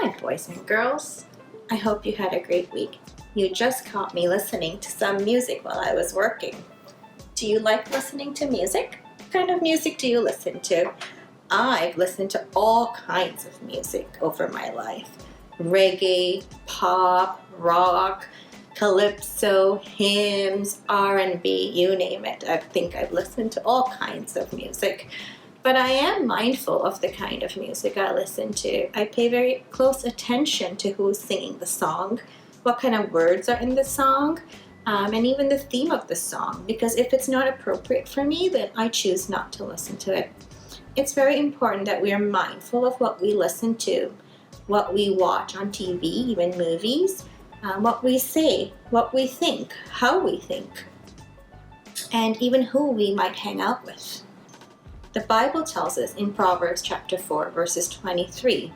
Hi, boys and girls. I hope you had a great week. You just caught me listening to some music while I was working. Do you like listening to music? What kind of music do you listen to? I've listened to all kinds of music over my life. Reggae, pop, rock, calypso, hymns, R&B, you name it. I think I've listened to all kinds of music. But I am mindful of the kind of music I listen to. I pay very close attention to who's singing the song, what kind of words are in the song, and even the theme of the song. Because if it's not appropriate for me, then I choose not to listen to it. It's very important that we are mindful of what we listen to, what we watch on TV, even movies, what we say, what we think, how we think, and even who we might hang out with. The Bible tells us in Proverbs chapter 4, verses 23,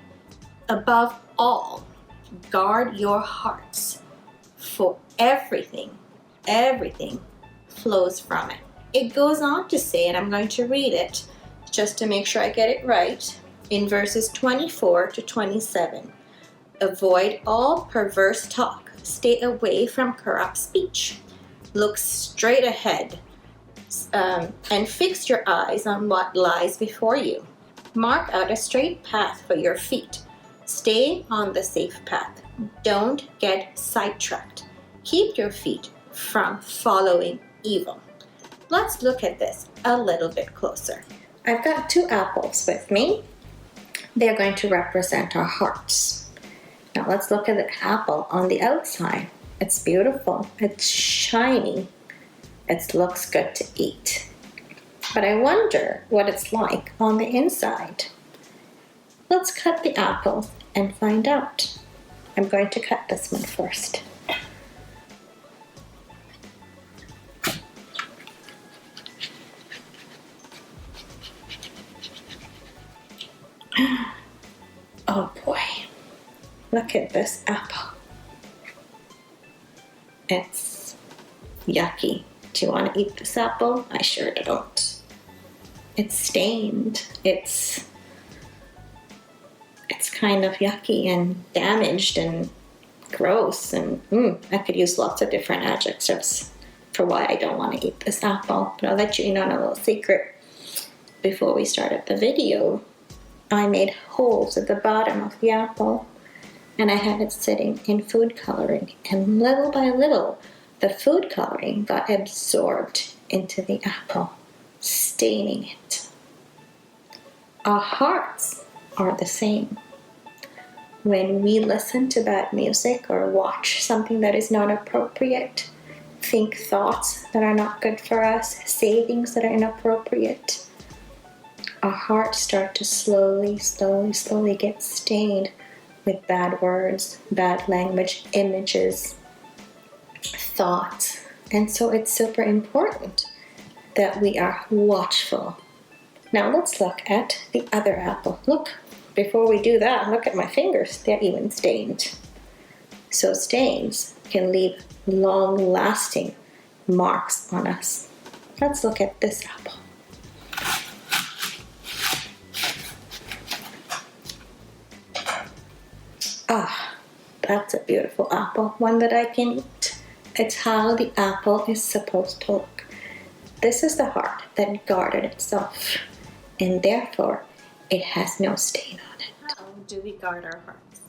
above all, guard your hearts, for everything flows from it. It goes on to say, and I'm going to read it just to make sure I get it right, in verses 24 to 27. Avoid all perverse talk. Stay away from corrupt speech. Look straight ahead. And fix your eyes on what lies before you. Mark out a straight path for your feet. Stay on the safe path. Don't get sidetracked. Keep your feet from following evil. Let's look at this a little bit closer. I've got 2 apples with me. They're going to represent our hearts. Now let's look at the apple on the outside. It's beautiful. It's shiny. It looks good to eat. But I wonder what it's like on the inside. Let's cut the apple and find out. I'm going to cut this one first. Oh boy, look at this apple. It's yucky. Do you want to eat this apple? I sure don't. It's stained. It's kind of yucky and damaged and gross, and I could use lots of different adjectives for why I don't want to eat this apple. But I'll let you in on a little secret. Before we started the video, I made holes at the bottom of the apple, and I had it sitting in food coloring, and little by little the food coloring got absorbed into the apple, staining it. Our hearts are the same. When we listen to bad music or watch something that is not appropriate, think thoughts that are not good for us, say things that are inappropriate, our hearts start to slowly get stained with bad words, bad language, images, thoughts. And so it's super important that we are watchful. Now let's look at the other apple. Look, before we do that, look at my fingers. They're even stained. So stains can leave long-lasting marks on us. Let's look at this apple. Ah, that's a beautiful apple, one that I can eat. It's how the apple is supposed to look. This is the heart that guarded itself, and therefore it has no stain on it. How do we guard our hearts?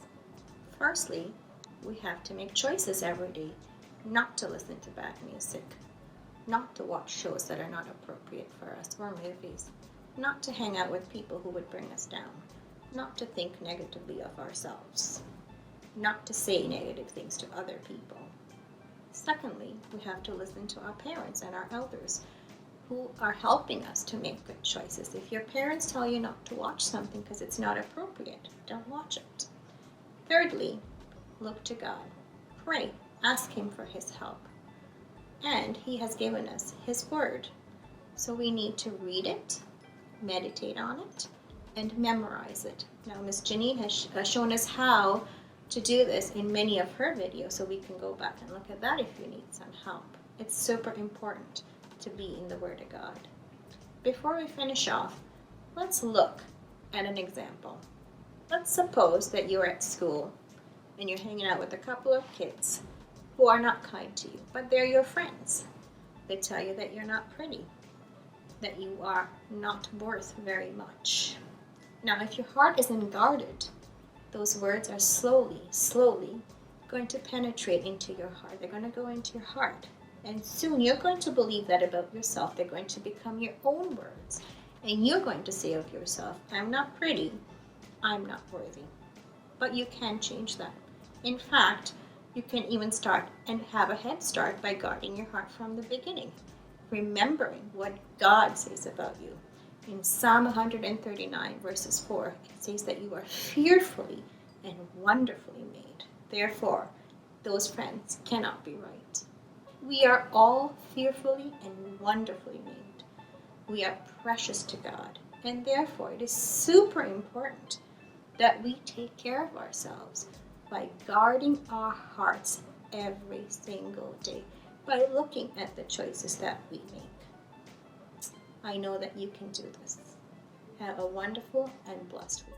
Firstly, we have to make choices every day not to listen to bad music, not to watch shows that are not appropriate for us or movies, not to hang out with people who would bring us down, not to think negatively of ourselves, not to say negative things to other people. Secondly, we have to listen to our parents and our elders who are helping us to make good choices. If your parents tell you not to watch something because it's not appropriate, don't watch it. Thirdly, look to God. Pray. Ask Him for His help. And He has given us His Word. So we need to read it, meditate on it, and memorize it. Now, Miss Janine has shown us how to do this in many of her videos, so we can go back and look at that if you need some help. It's super important to be in the Word of God. Before we finish off, let's look at an example. Let's suppose that you're at school and you're hanging out with a couple of kids who are not kind to you, but they're your friends. They tell you that you're not pretty, that you are not worth very much. Now, if your heart is unguarded, those words are slowly going to penetrate into your heart. They're going to go into your heart. And soon you're going to believe that about yourself. They're going to become your own words. And you're going to say of yourself, I'm not pretty, I'm not worthy. But you can change that. In fact, you can even start and have a head start by guarding your heart from the beginning, remembering what God says about you. In Psalm 139, verses 4, it says that you are fearfully and wonderfully made. Therefore, those friends cannot be right. We are all fearfully and wonderfully made. We are precious to God, and therefore it is super important that we take care of ourselves by guarding our hearts every single day, by looking at the choices that we make. I know that you can do this. Have a wonderful and blessed week.